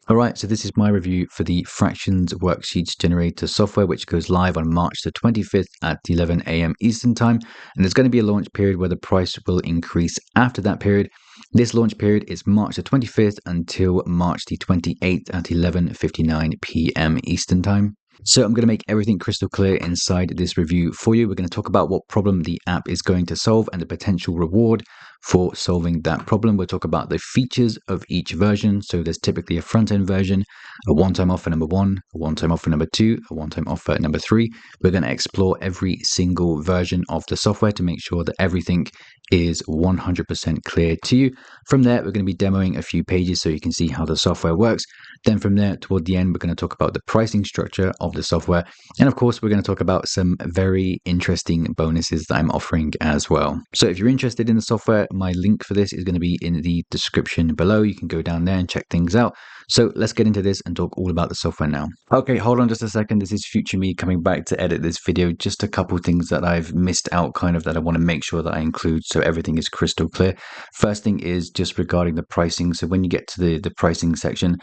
Alright, so this is my review for the Fractions Worksheets Generator software, which goes live on March the 25th at 11 a.m. Eastern Time. And there's going to be a launch period where the price will increase after that period. This launch period is March the 25th until March the 28th at 11:59 p.m. Eastern Time. So I'm going to make everything crystal clear inside this review for you. We're going to talk about what problem the app is going to solve and the potential reward for solving that problem. We'll talk about the features of each version. So there's typically a front-end version, a one-time offer number 1, a one-time offer number 2, a one-time offer number 3. We're going to explore every single version of the software to make sure that everything is 100% clear to you. From there, we're going to be demoing a few pages so you can see how the software works. Then from there, toward the end, we're going to talk about the pricing structure of the software. And of course, we're going to talk about some very interesting bonuses that I'm offering as well. So if you're interested in the software, my link for this is going to be in the description below. You can go down there and check things out. So let's get into this and talk all about the software now. Okay, hold on just a second. This is future me coming back to edit this video. Just a couple things that I've missed out that I want to make sure that I include so everything is crystal clear. First thing is just regarding the pricing. So when you get to the pricing section,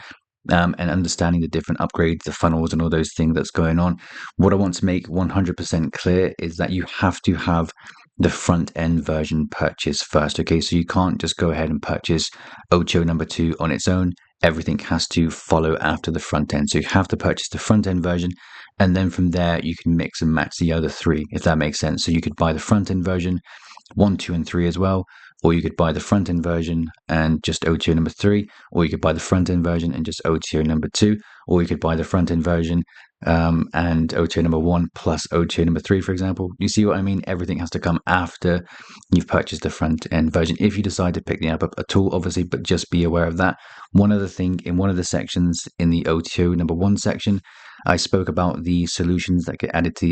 and understanding the different upgrades, the funnels, and all those things that's going on, what I want to make 100% clear is that you have to have the front end version purchased first. Okay, so you can't just go ahead and purchase OTO number 2 on its own. Everything has to follow after the front end. So you have to purchase the front end version, and then from there you can mix and match the other 3, if that makes sense. So you could buy the front end version 1, 2, and 3 as well, or you could buy the front end version and just OTO number 3, or you could buy the front end version and just OTO number 2, or you could buy the front end version and OTO number 1 plus OTO number 3, for example. You see what I mean? Everything has to come after you've purchased the front end version if you decide to pick the app up at all, obviously, but just be aware of that. One other thing, in one of the sections in the OTO number 1 section, I spoke about the solutions that get added to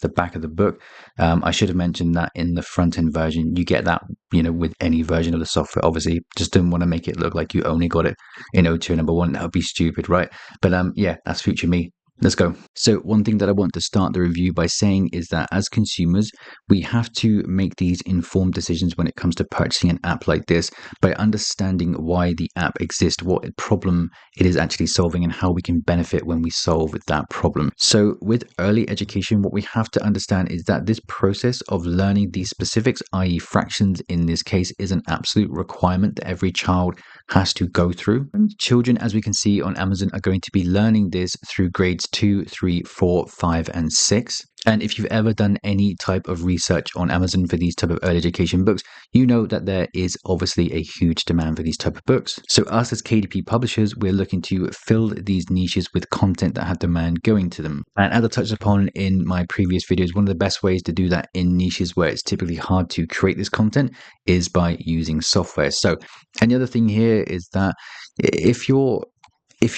the back of the book. I should have mentioned that in the front end version, you get that, with any version of the software. Obviously, just didn't want to make it look like you only got it in OTO number 1. That would be stupid, right? But yeah, that's future me. Let's go. So one thing that I want to start the review by saying is that as consumers, we have to make these informed decisions when it comes to purchasing an app like this by understanding why the app exists, what problem it is actually solving, and how we can benefit when we solve that problem. So with early education, what we have to understand is that this process of learning these specifics, i.e. fractions in this case, is an absolute requirement that every child has to go through. And children, as we can see on Amazon, are going to be learning this through grades 2, 3, 4, 5, and 6. And if you've ever done any type of research on Amazon for these type of early education books, you know that there is obviously a huge demand for these type of books. So us as KDP publishers, we're looking to fill these niches with content that have demand going to them. And as I touched upon in my previous videos, one of the best ways to do that in niches where it's typically hard to create this content is by using software. So, and the other thing here is that if you're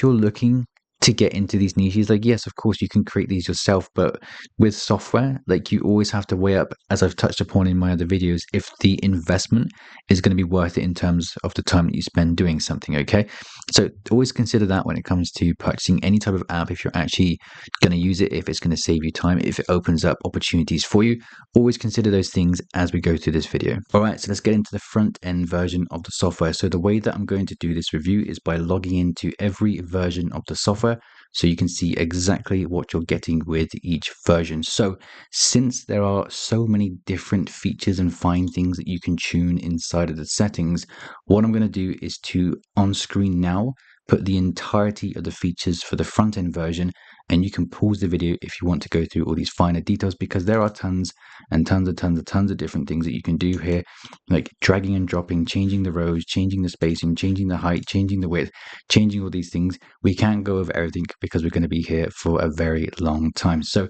looking to get into these niches, like, yes, of course you can create these yourself, but with software, like, you always have to weigh up, as I've touched upon in my other videos, if the investment is going to be worth it in terms of the time that you spend doing something. Okay, so always consider that when it comes to purchasing any type of app. If you're actually going to use it, if it's going to save you time, if it opens up opportunities for you, always consider those things as we go through this video. All right, so let's get into the front end version of the software. So the way that I'm going to do this review is by logging into every version of the software, so you can see exactly what you're getting with each version. So since there are so many different features and fine things that you can tune inside of the settings, what I'm going to do is to, on screen now, put the entirety of the features for the front end version, and you can pause the video if you want to go through all these finer details, because there are tons of different things that you can do here, like dragging and dropping, changing the rows, changing the spacing, changing the height, changing the width, changing all these things. We can't go over everything because we're going to be here for a very long time. So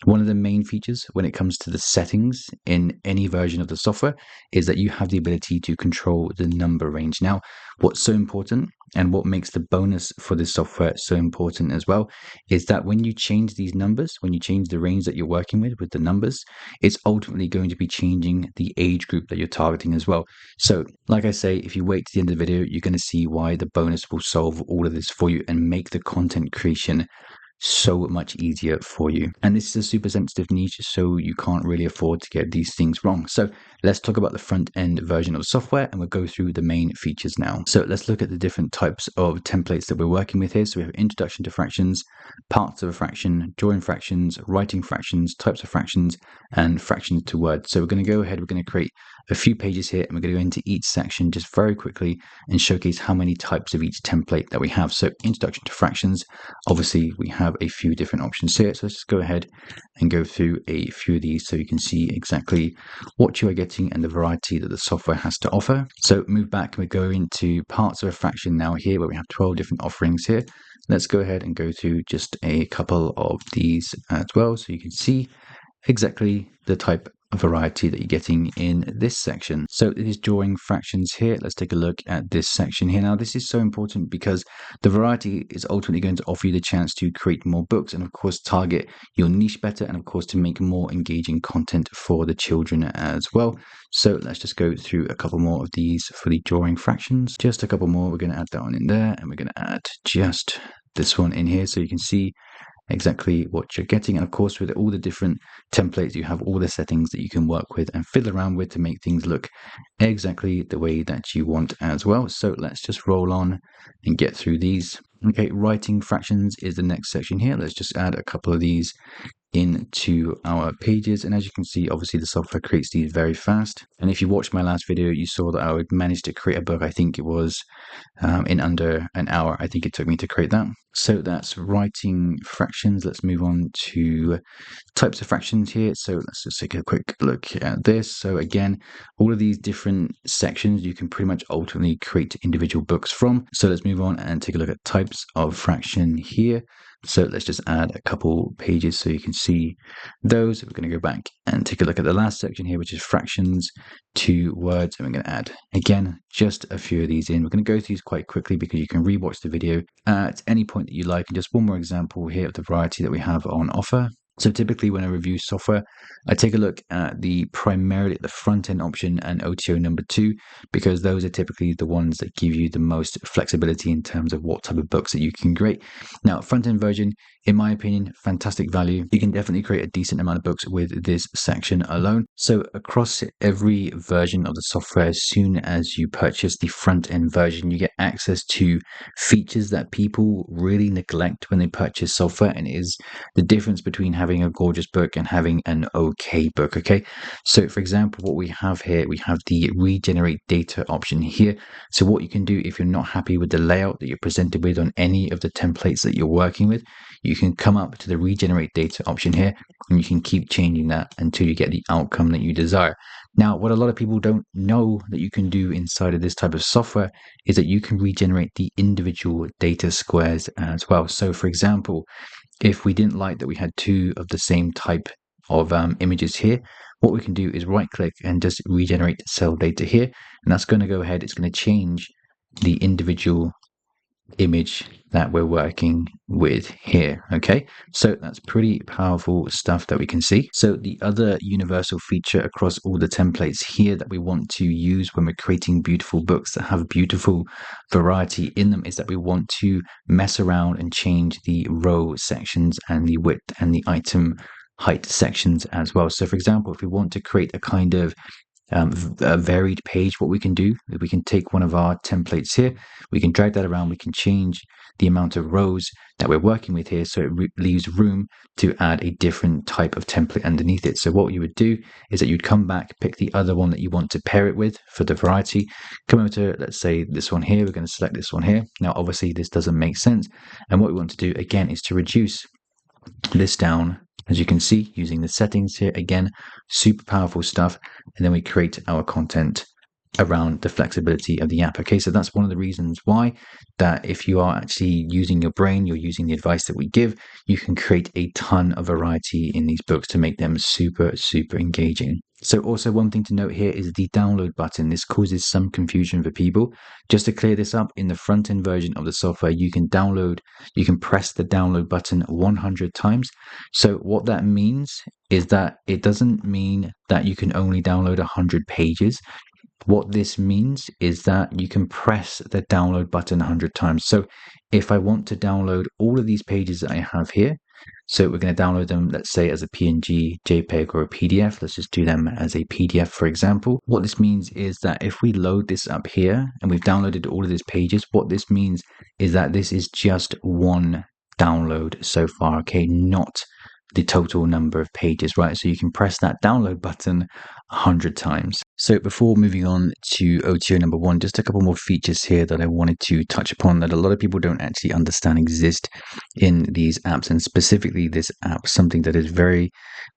one of the main features when it comes to the settings in any version of the software is that you have the ability to control the number range. Now, what's so important and what makes the bonus for this software so important as well is that when you change these numbers, when you change the range that you're working with the numbers, it's ultimately going to be changing the age group that you're targeting as well. So like I say, if you wait to the end of the video, you're going to see why the bonus will solve all of this for you and make the content creation so much easier for you. And this is a super sensitive niche, so you can't really afford to get these things wrong. So let's talk about the front end version of the software, and we'll go through the main features now. So let's look at the different types of templates that we're working with here. So we have introduction to fractions, parts of a fraction, drawing fractions, writing fractions, types of fractions, and fractions to words. So we're going to go ahead, we're going to create a few pages here, and we're going to go into each section just very quickly and showcase how many types of each template that we have. So introduction to fractions, obviously we have a few different options here. So let's just go ahead and go through a few of these so you can see exactly what you are getting and the variety that the software has to offer. So move back and we go into parts of a fraction now here, where we have 12 different offerings here. Let's go ahead and go through just a couple of these as well so you can see exactly the type of variety that you're getting in this section. So it is drawing fractions here. Let's take a look at this section here. Now, this is so important because the variety is ultimately going to offer you the chance to create more books and, of course, target your niche better and, of course, to make more engaging content for the children as well. So let's just go through a couple more of these for the drawing fractions. Just a couple more. We're going to add that one in there, and we're going to add just this one in here so you can see exactly what you're getting. And of course, with all the different templates, you have all the settings that you can work with and fiddle around with to make things look exactly the way that you want as well. So let's just roll on and get through these. Okay, writing fractions is the next section here. Let's just add a couple of these into our pages, and as you can see, obviously the software creates these very fast. And if you watched my last video, you saw that I would manage to create a book. I think it was in under an hour. I think it took me to create that. So that's writing fractions. Let's move on to types of fractions here. So let's just take a quick look at this. So again, all of these different sections you can pretty much ultimately create individual books from. So let's move on and take a look at types of fraction here. So let's just add a couple pages so you can see those. We're going to go back and take a look at the last section here, which is fractions to words. And we're going to add, again, just a few of these in. We're going to go through these quite quickly because you can rewatch the video at any point that you like. And just one more example here of the variety that we have on offer. So typically when I review software, I take a look at primarily the front end option and OTO number 2, because those are typically the ones that give you the most flexibility in terms of what type of books that you can create. Now, front end version, in my opinion, fantastic value. You can definitely create a decent amount of books with this section alone. So across every version of the software, as soon as you purchase the front end version, you get access to features that people really neglect when they purchase software, and it is the difference between having a gorgeous book and having an okay book. Okay, so for example, what we have here, we have the regenerate data option here. So what you can do if you're not happy with the layout that you're presented with on any of the templates that you're working with, you can come up to the regenerate data option here, and you can keep changing that until you get the outcome that you desire. Now, what a lot of people don't know that you can do inside of this type of software is that you can regenerate the individual data squares as well. So for example, if we didn't like that we had two of the same type of images here, what we can do is right click and just regenerate cell data here, and that's going to go ahead, it's going to change the individual image that we're working with here. Okay, so that's pretty powerful stuff that we can see. So the other universal feature across all the templates here that we want to use when we're creating beautiful books that have beautiful variety in them is that we want to mess around and change the row sections and the width and the item height sections as well. So for example, if we want to create a kind of a varied page, what we can do is we can take one of our templates here, we can drag that around, we can change the amount of rows that we're working with here so it leaves room to add a different type of template underneath it. So what you would do is that you'd come back, pick the other one that you want to pair it with for the variety, come over to, let's say, this one here. We're going to select this one here. Now obviously this doesn't make sense, and what we want to do again is to reduce this down, as you can see, using the settings here. Again, super powerful stuff. And then we create our content around the flexibility of the app. Okay, so that's one of the reasons why that if you are actually using your brain, you're using the advice that we give, you can create a ton of variety in these books to make them super engaging. So also one thing to note here is the download button. This causes some confusion for people. Just to clear this up, in the front end version of the software, you can press the download button 100 times. So what that means is that it doesn't mean that you can only download 100 pages. What this means is that you can press the download button 100 times. So if I want to download all of these pages that I have here, so we're going to download them, let's say, as a PNG, JPEG, or a PDF. Let's just do them as a PDF, for example. What this means is that if we load this up here and we've downloaded all of these pages, what this means is that this is just one download so far, okay, not the total number of pages, right? So you can press that download button 100 times. So before moving on to OTO number 1, just a couple more features here that I wanted to touch upon that a lot of people don't actually understand exist in these apps, and specifically this app. Something that is very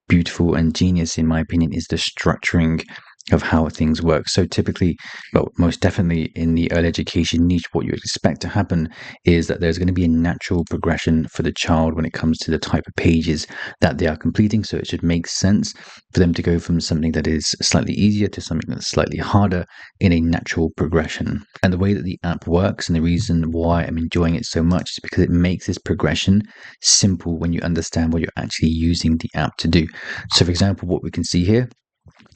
beautiful and genius, in my opinion, is the structuring of how things work. So typically, well, most definitely in the early education niche, what you expect to happen is that there's going to be a natural progression for the child when it comes to the type of pages that they are completing. So it should make sense for them to go from something that is slightly easier to something that's slightly harder in a natural progression. And the way that the app works, and the reason why I'm enjoying it so much, is because it makes this progression simple when you understand what you're actually using the app to do. So for example, what we can see here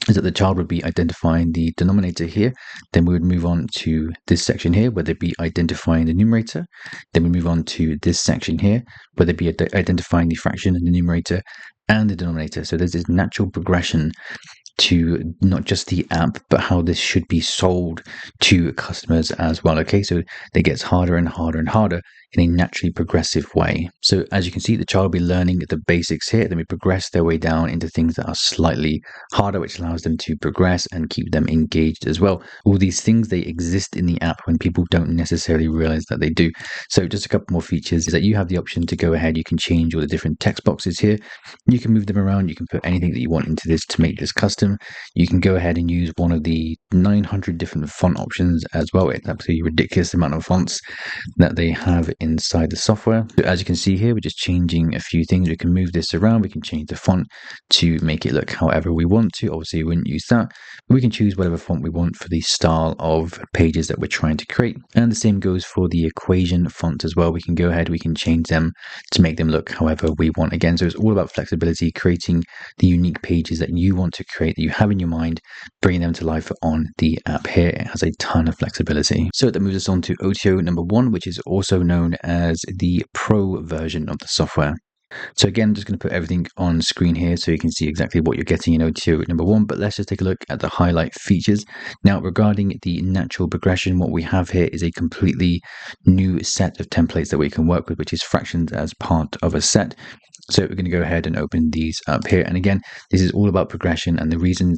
is that the child would be identifying the denominator here. Then we would move on to this section here, where they'd be identifying the numerator. Then we move on to this section here, where they'd be identifying the fraction and the numerator and the denominator. So there's this natural progression to not just the app, but how this should be sold to customers as well. Okay, so it gets harder and harder and harder in a naturally progressive way. So as you can see, the child will be learning the basics here, then we progress their way down into things that are slightly harder, which allows them to progress and keep them engaged as well. All these things, they exist in the app when people don't necessarily realize that they do. So just a couple more features is that you have the option to go ahead, you can change all the different text boxes here, you can move them around, you can put anything that you want into this to make this custom. You can go ahead and use one of the 900 different font options as well. It's absolutely ridiculous amount of fonts that they have inside the software. So as you can see here, we're just changing a few things. We can move this around. We can change the font to make it look however we want to. Obviously, we wouldn't use that, but we can choose whatever font we want for the style of pages that we're trying to create. And the same goes for the equation font as well. We can go ahead, we can change them to make them look however we want. Again, so it's all about flexibility, creating the unique pages that you want to create, that you have in your mind, bringing them to life on the app here. It has a ton of flexibility. So that moves us on to OTO number 1, which is also known as the Pro version of the software. So again, I'm just going to put everything on screen here so you can see exactly what you're getting in OTO number 1, but let's just take a look at the highlight features. Now, regarding the natural progression, what we have here is a completely new set of templates that we can work with, which is fractions as part of a set. So we're going to go ahead and open these up here. And again, this is all about progression, and the reason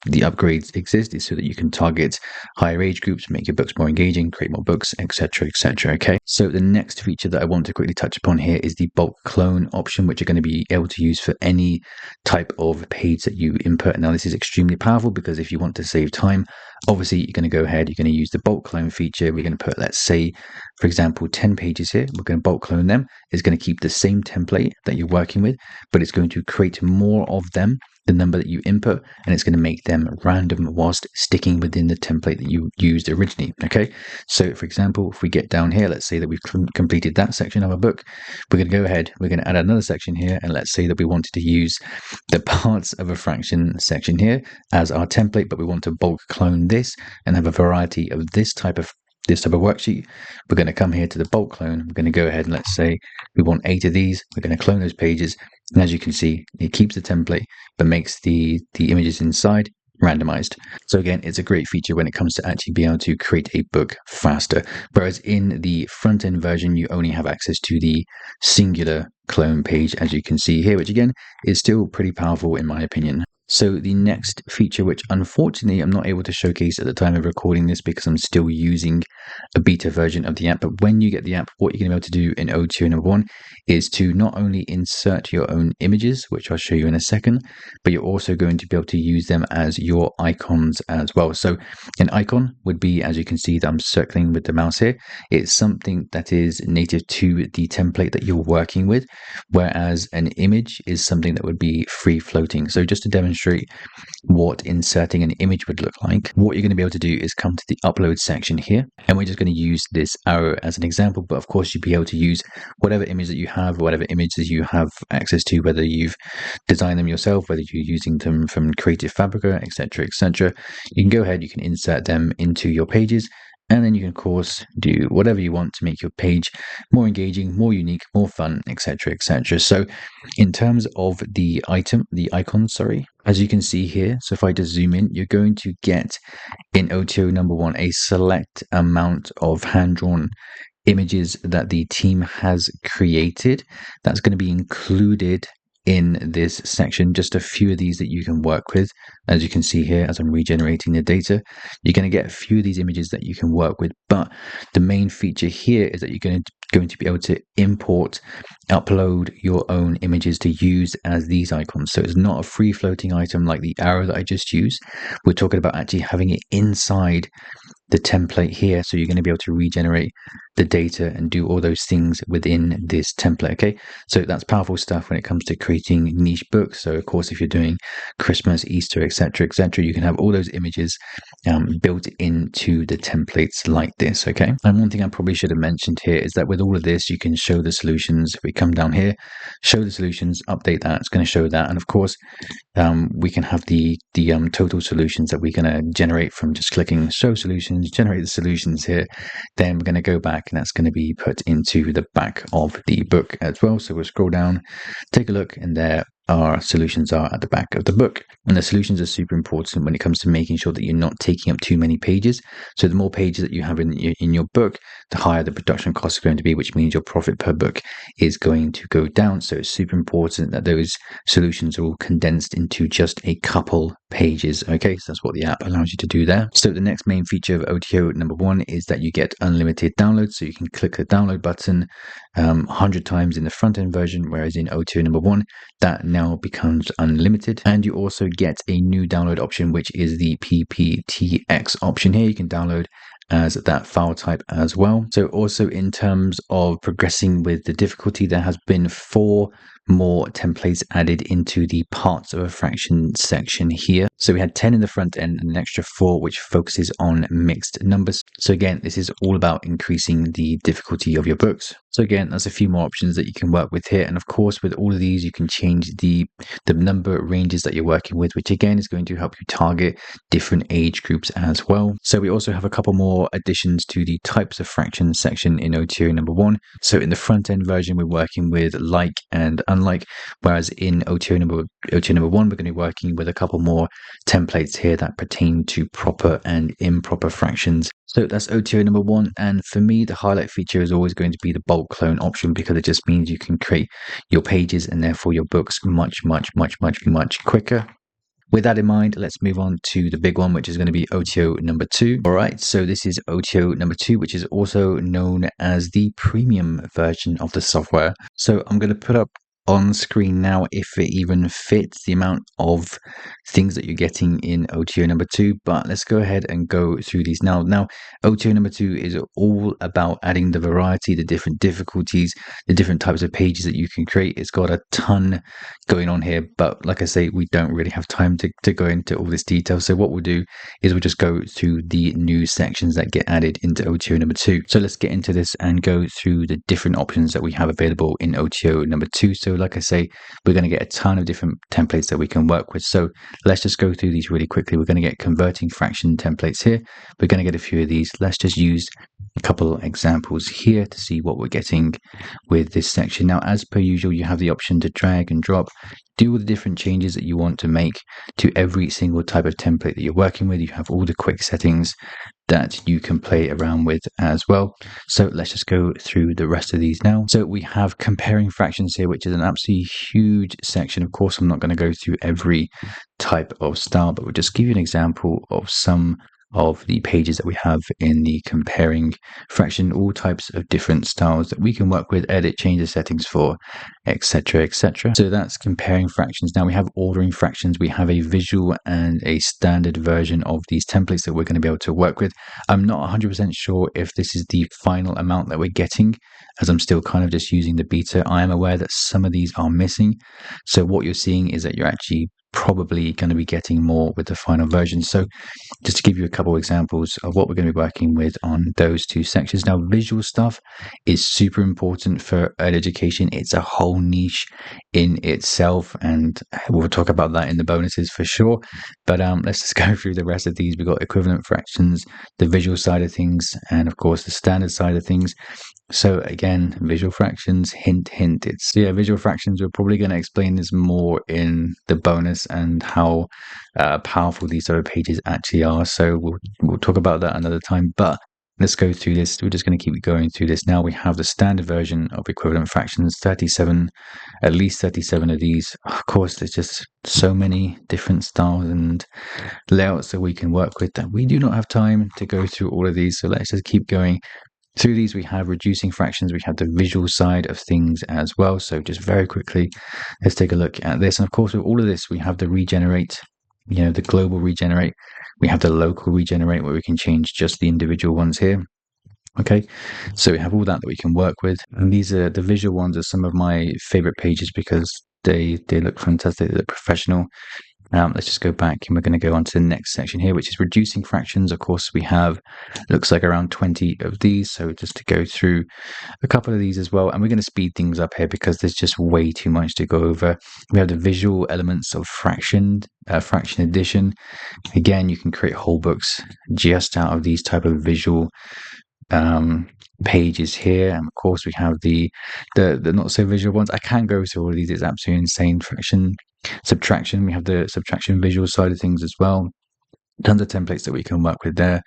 the upgrades exist is so that you can target higher age groups, make your books more engaging, create more books, etc., etc. Okay. So the next feature that I want to quickly touch upon here is the bulk clone option, which you're going to be able to use for any type of page that you input. Now, this is extremely powerful because if you want to save time, obviously you're going to go ahead, you're going to use the bulk clone feature. We're going to put, let's say, for example, 10 pages here. We're going to bulk clone them. It's going to keep the same template that you're working with, but it's going to create more of them, the number that you input, and it's going to make them random whilst sticking within the template that you used originally. Okay, so for example, if we get down here, let's say that we've completed that section of our book, we're going to go ahead, we're going to add another section here, and let's say that we wanted to use the parts of a fraction section here as our template, but we want to bulk clone this and have a variety of this type of worksheet. We're going to come here to the bulk clone. We're going to go ahead and let's say we want 8 of these. We're going to clone those pages. And as you can see, it keeps the template, but makes the images inside randomized. So again, it's a great feature when it comes to actually being able to create a book faster. Whereas in the front end version, you only have access to the singular clone page, as you can see here, which again is still pretty powerful in my opinion. So the next feature, which unfortunately I'm not able to showcase at the time of recording this because I'm still using a beta version of the app, but when you get the app, what you're going to be able to do in OTO number 1 is to not only insert your own images, which I'll show you in a second, but you're also going to be able to use them as your icons as well. So an icon would be, as you can see that I'm circling with the mouse here, it's something that is native to the template that you're working with, whereas an image is something that would be free floating. So just to demonstrate demonstrate what inserting an image would look like, what you're going to be able to do is come to the upload section here, and we're just going to use this arrow as an example, but of course you'd be able to use whatever image that you have, whatever images you have access to, whether you've designed them yourself, whether you're using them from Creative Fabrica, etc., etc. You can go ahead, you can insert them into your pages, and then you can, of course, do whatever you want to make your page more engaging, more unique, more fun, etc., etc. So in terms of the icon, as you can see here, so if I just zoom in, you're going to get in OTO number 1 a select amount of hand-drawn images that the team has created. That's going to be included in this section, just a few of these that you can work with. As you can see here, as I'm regenerating the data, you're going to get a few of these images that you can work with, but the main feature here is that you're going to be able to upload your own images to use as these icons. So it's not a free floating item like the arrow that I just used. We're talking about actually having it inside the template here, so you're going to be able to regenerate the data and do all those things within this template. Okay, so that's powerful stuff when it comes to creating niche books. So of course, if you're doing Christmas, Easter, etc., you can have all those images built into the templates like this. Okay, and one thing I probably should have mentioned here is that with all of this, you can show the solutions. If we come down here, show the solutions, update that, it's going to show that, and of course we can have the total solutions that we're going to generate from just clicking show solutions, generate the solutions here. Then we're going to go back, and that's going to be put into the back of the book as well. So we'll scroll down, take a look, and there our solutions are at the back of the book. And the solutions are super important when it comes to making sure that you're not taking up too many pages. So the more pages that you have in your book, the higher the production costs are going to be, which means your profit per book is going to go down. So it's super important that those solutions are all condensed into just a couple pages. Okay, so that's what the app allows you to do there. So the next main feature of OTO number 1 is that you get unlimited downloads. So you can click the download button 100 times in the front end version, whereas in OTO number 1, that now becomes unlimited. And you also get a new download option, which is the PPTX option here. You can download as that file type as well. So also in terms of progressing with the difficulty, there has been 4 more templates added into the parts of a fraction section here. So we had 10 in the front end and an extra 4 which focuses on mixed numbers. So again, this is all about increasing the difficulty of your books. So again, there's a few more options that you can work with here. And of course, with all of these, you can change the number ranges that you're working with, which again is going to help you target different age groups as well. So we also have a couple more additions to the types of fractions section in OTO number 1. So in the front end version, we're working with like and unlike, whereas in OTO number 1, we're going to be working with a couple more templates here that pertain to proper and improper fractions. So that's OTO number 1, and for me the highlight feature is always going to be the bulk clone option, because it just means you can create your pages and therefore your books much quicker. With that in mind, let's move on to the big one, which is going to be OTO number 2. All right, so this is OTO number 2, which is also known as the premium version of the software. So I'm going to put up on screen now, if it even fits, the amount of things that you're getting in OTO number 2, but let's go ahead and go through these now. Now, OTO number 2 is all about adding the variety, the different difficulties, the different types of pages that you can create. It's got a ton going on here, but like I say, we don't really have time to go into all this detail. So what we'll do is we'll just go through the new sections that get added into OTO number 2. So let's get into this and go through the different options that we have available in OTO number 2. So like I say, we're going to get a ton of different templates that we can work with. So let's just go through these really quickly. We're going to get converting fraction templates here. We're going to get a few of these. Let's just use a couple examples here to see what we're getting with this section. Now, as per usual, you have the option to drag and drop, do all the different changes that you want to make to every single type of template that you're working with. You have all the quick settings that you can play around with as well. So let's just go through the rest of these now. So we have comparing fractions here, which is an absolutely huge section. Of course, I'm not going to go through every type of style, but we'll just give you an example of some of the pages that we have in the comparing fraction, all types of different styles that we can work with, edit, change the settings for, etc. So that's comparing fractions. Now we have ordering fractions. We have a visual and a standard version of these templates that we're going to be able to work with. I'm not 100% sure if this is the final amount that we're getting, as I'm still kind of just using the beta. I am aware that some of these are missing. So what you're seeing is that you're actually probably going to be getting more with the final version. So just to give you a couple of examples of what we're going to be working with on those two sections. Now, visual stuff is super important for early education. It's a whole niche in itself, and we'll talk about that in the bonuses for sure. But let's just go through the rest of these. We've got equivalent fractions, the visual side of things, and of course the standard side of things. So again, visual fractions, hint, hint. It's visual fractions. We're probably going to explain this more in the bonus and how powerful these sort of pages actually are. So we'll talk about that another time. But let's go through this. We're just going to keep going through this. Now we have the standard version of equivalent fractions, 37, at least 37 of these. Of course, there's just so many different styles and layouts that we can work with that we do not have time to go through all of these. So let's just keep going. Through these, we have reducing fractions. We have the visual side of things as well. So just very quickly, let's take a look at this. And of course, with all of this, we have the regenerate, the global regenerate. We have the local regenerate where we can change just the individual ones here. Okay, so we have all that we can work with. And these are the visual ones are some of my favorite pages because they look fantastic, they look professional. Let's just go back and we're going to go on to the next section here, which is reducing fractions. Of course, we have, looks like around 20 of these. So just to go through a couple of these as well. And we're going to speed things up here because there's just way too much to go over. We have the visual elements of fraction addition. Again, you can create whole books just out of these type of visual pages here. And of course, we have the not so visual ones. I can't go through all of these. It's absolutely insane. Fraction, subtraction. We have the subtraction visual side of things as well. Tons of templates that we can work with there.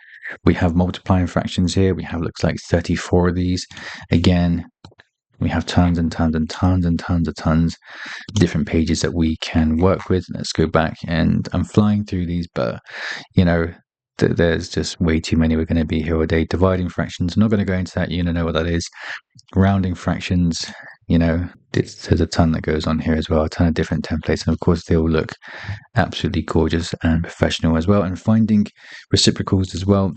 We have multiplying fractions here. We have looks like 34 of these. Again, we have tons and tons and tons and tons of different pages that we can work with. Let's go back, and I'm flying through these, but there's just way too many. We're going to be here all day. Dividing fractions, I'm not going to go into that. You know what that is. Rounding fractions, there's a ton that goes on here as well, a ton of different templates. And of course, they all look absolutely gorgeous and professional as well. And finding reciprocals as well.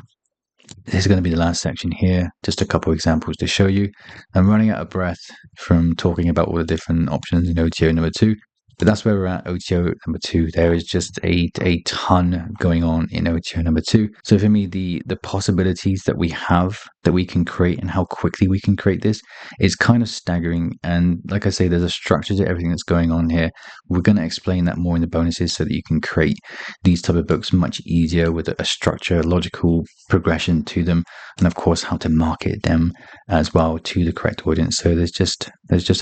This is going to be the last section here. Just a couple of examples to show you. I'm running out of breath from talking about all the different options in OTO number 2. But that's where we're at, OTO number 2. There is just a ton going on in OTO number 2. So for me, the possibilities that we have, that we can create, and how quickly we can create this is kind of staggering. And like I say, there's a structure to everything that's going on here. We're going to explain that more in the bonuses so that you can create these type of books much easier with a structure, logical progression to them, and of course how to market them as well to the correct audience. So there's just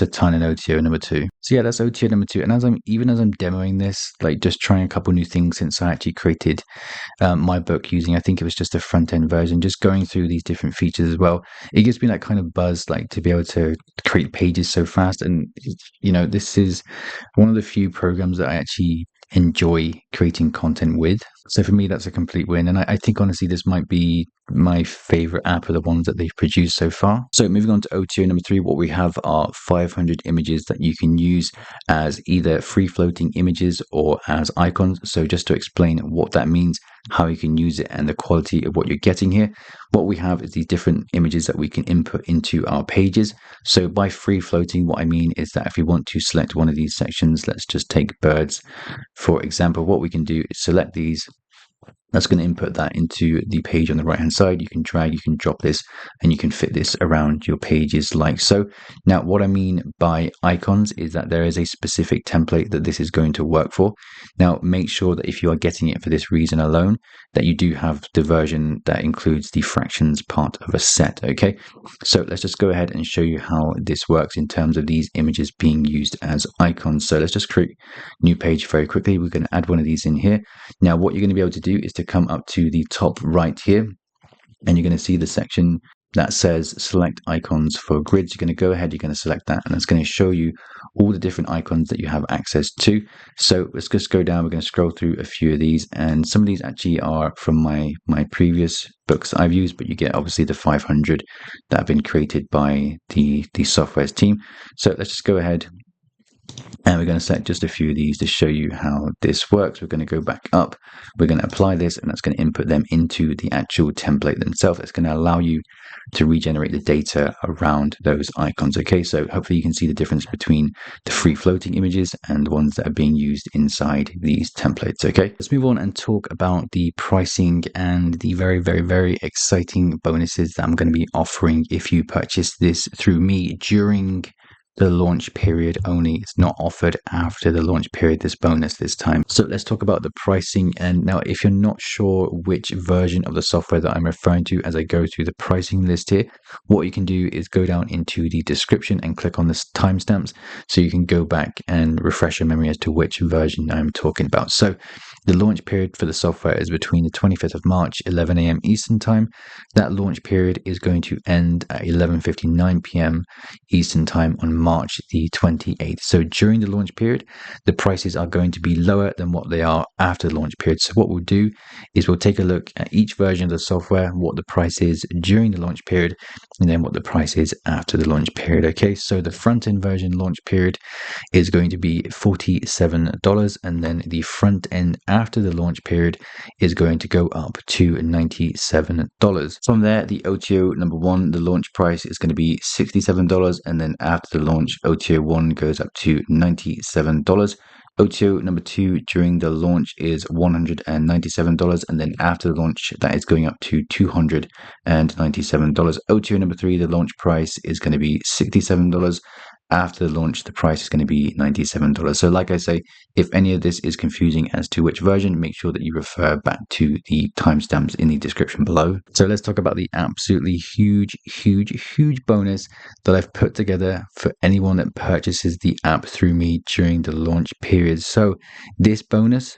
a ton in OTO number 2. So yeah, that's OTO number 2. And as I'm demoing this, like just trying a couple new things since I actually created my book using, I think it was just a front end version, just going through these different features as well. It gives me that kind of buzz, like to be able to create pages so fast. And this is one of the few programs that I actually enjoy creating content with. So for me, that's a complete win. And I think honestly, this might be my favorite app of the ones that they've produced so far. So moving on to OTO number 3, what we have are 500 images that you can use as either free floating images or as icons. So just to explain what that means, how you can use it, and the quality of what you're getting here, what we have is these different images that we can input into our pages. So by free floating, what I mean is that if we want to select one of these sections, let's just take birds, for example, what we can do is select these. That's going to input that into the page on the right hand side. You can drag, you can drop this, and you can fit this around your pages like so. Now, what I mean by icons is that there is a specific template that this is going to work for. Now, make sure that if you are getting it for this reason alone, that you do have the version that includes the fractions part of a set, okay? So let's just go ahead and show you how this works in terms of these images being used as icons. So let's just create a new page very quickly. We're going to add one of these in here. Now, what you're going to be able to do is to come up to the top right here, and you're going to see the section that says select icons for grids. You're going to go ahead, you're going to select that, and it's going to show you all the different icons that you have access to. So let's just go down. We're going to scroll through a few of these, and some of these actually are from my previous books I've used, but you get obviously the 500 that have been created by the software's team. So let's just go ahead And we're going to select just a few of these to show you how this works. We're going to go back up. We're going to apply this, and that's going to input them into the actual template themselves. It's going to allow you to regenerate the data around those icons. Okay, so hopefully you can see the difference between the free floating images and the ones that are being used inside these templates. Okay, let's move on and talk about the pricing and the very, very, very exciting bonuses that I'm going to be offering if you purchase this through me during the launch period only. It's not offered after the launch period, this bonus this time. So let's talk about the pricing. And now, if you're not sure which version of the software that I'm referring to as I go through the pricing list here, what you can do is go down into the description and click on the timestamps so you can go back and refresh your memory as to which version I'm talking about. So the launch period for the software is between the 25th of March, 11 a.m. Eastern Time. That launch period is going to end at 11:59 p.m. Eastern Time on March the 28th. So during the launch period, the prices are going to be lower than what they are after the launch period. So what we'll do is we'll take a look at each version of the software, what the price is during the launch period, and then what the price is after the launch period. Okay, so the front end version launch period is going to be $47, and then the front end after the launch period is going to go up to $97. From there, the OTO number one, the launch price is going to be $67, and then after the launch, OTO 1 goes up to $97. OTO number 2 during the launch is $197, and then after the launch, that is going up to $297. OTO number 3, the launch price is going to be $67. After the launch, the price is going to be $97. So like I say, if any of this is confusing as to which version, make sure that you refer back to the timestamps in the description below. So let's talk about the absolutely huge bonus that I've put together for anyone that purchases the app through me during the launch period. So this bonus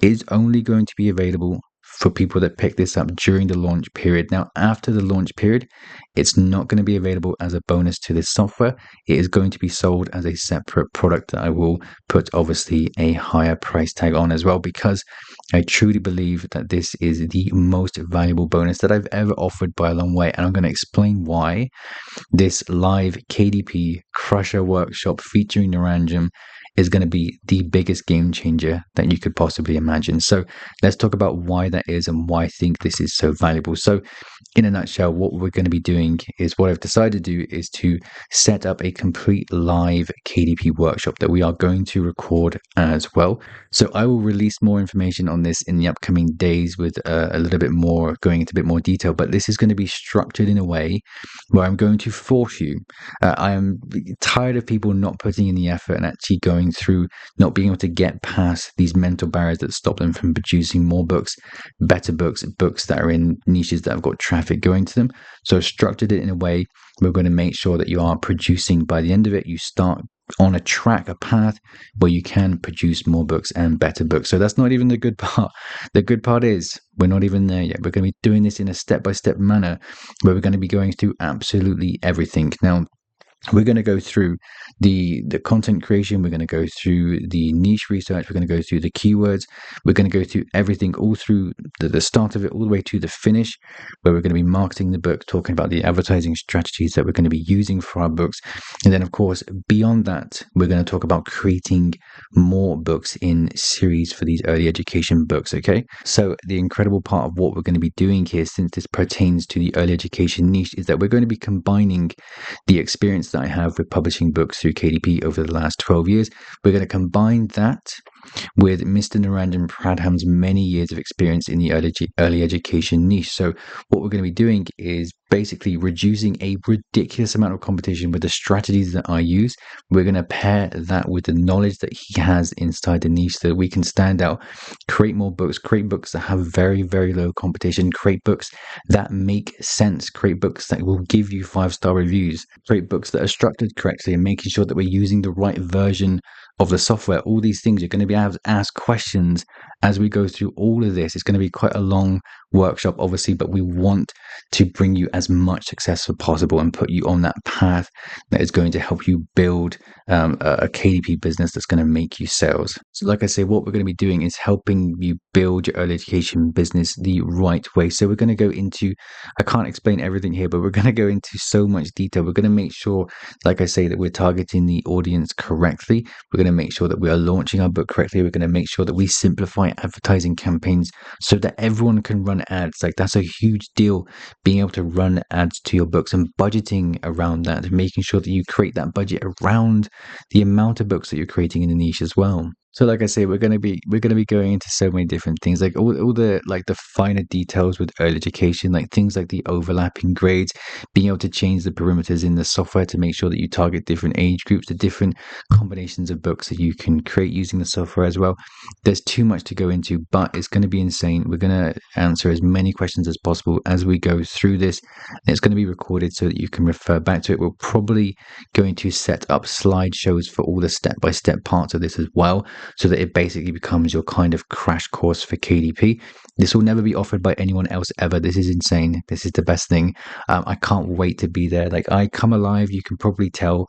is only going to be available for people that pick this up during the launch period. Now, after the launch period, it's not going to be available as a bonus to this software. It is going to be sold as a separate product that I will put obviously a higher price tag on as well, because I truly believe that this is the most valuable bonus that I've ever offered by a long way. And I'm going to explain why this live KDP Crusher workshop featuring Naranjam is going to be the biggest game changer that you could possibly imagine. So let's talk about why that is and why I think this is so valuable. So in a nutshell, what we're going to be doing is what I've decided to do is to set up a complete live KDP workshop that we are going to record as well. So I will release more information on this in the upcoming days with a little bit more, going into a bit more detail, but this is going to be structured in a way where I'm going to force you. I am tired of people not putting in the effort and actually going through, not being able to get past these mental barriers that stop them from producing more books, better books, books that are in niches that have got traffic going to them. So I've structured it in a way we're going to make sure that you are producing, by the end of it, you start on a track, a path where you can produce more books and better books. So that's not even the good part. The good part is we're not even there yet. We're going to be doing this in a step-by-step manner where we're going to be going through absolutely everything. Now, we're going to go through the content creation. We're going to go through the niche research. We're going to go through the keywords. We're going to go through everything, all through the start of it, all the way to the finish, where we're going to be marketing the book, talking about the advertising strategies that we're going to be using for our books. And then, of course, beyond that, we're going to talk about creating more books in series for these early education books. Okay. So the incredible part of what we're going to be doing here, since this pertains to the early education niche, is that we're going to be combining the experience that I have with publishing books through KDP over the last 12 years. We're going to combine that with Mr. Naranjan Pradham's many years of experience in the early education niche. So what we're going to be doing is basically reducing a ridiculous amount of competition with the strategies that I use. We're going to pair that with the knowledge that he has inside the niche so that we can stand out, create more books, create books that have very, very low competition, create books that make sense, create books that will give you 5-star reviews, create books that are structured correctly, and making sure that we're using the right version of the software. All these things, you're going to be able to ask questions as we go through all of this. It's going to be quite a long workshop, obviously, but we want to bring you as much success as possible and put you on that path that is going to help you build a KDP business that's going to make you sales. So like I say, what we're going to be doing is helping you build your early education business the right way. So we're going to go into, I can't explain everything here, but we're going to go into so much detail. We're going to make sure, like I say, that we're targeting the audience correctly. We're going to to make sure that we are launching our book correctly. We're going to make sure that we simplify advertising campaigns so that everyone can run ads. Like, that's a huge deal, being able to run ads to your books and budgeting around that, making sure that you create that budget around the amount of books that you're creating in the niche as well. So like I say, we're gonna be going into so many different things, like all the like the finer details with early education, like things like the overlapping grades, being able to change the perimeters in the software to make sure that you target different age groups, the different combinations of books that you can create using the software as well. There's too much to go into, but it's going to be insane. We're going to answer as many questions as possible as we go through this. It's going to be recorded so that you can refer back to it. We're probably going to set up slideshows for all the step-by-step parts of this as well, so that it basically becomes your kind of crash course for KDP. This will never be offered by anyone else ever. This is insane. This is the best thing. I can't wait to be there. Like, I come alive. You can probably tell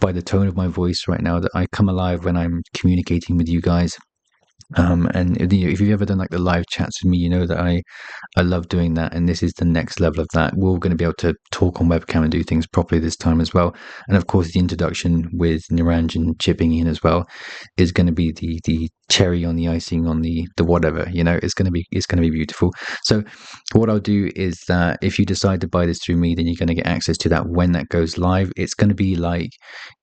by the tone of my voice right now that I come alive when I'm communicating with you guys. And if you've ever done like the live chats with me, you know that I love doing that, and this is the next level of that. We're going to be able to talk on webcam and do things properly this time as well. And of course, the introduction with Niranjan chipping in as well is going to be the cherry on the icing on the whatever. It's going to be beautiful. So what I'll do is that if you decide to buy this through me, then you're going to get access to that when that goes live. It's going to be like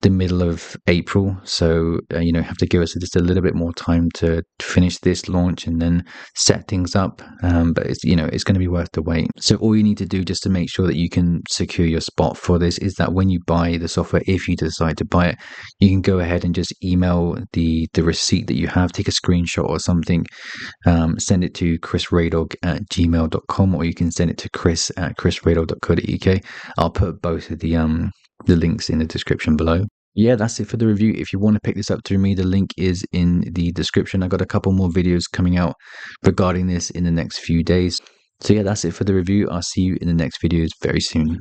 the middle of April, so have to give us just a little bit more time to finish this launch and then set things up. But it's going to be worth the wait. So all you need to do just to make sure that you can secure your spot for this is that when you buy the software, if you decide to buy it, you can go ahead and just email the receipt that you have, take a screenshot or something, send it to chrisradog@gmail.com, or you can send it to chris@chrisradog.co.uk. I'll put both of the links in the description below. Yeah, that's it for the review. If you want to pick this up through me, the link is in the description. I got a couple more videos coming out regarding this in the next few days. So yeah, that's it for the review. I'll see you in the next videos very soon.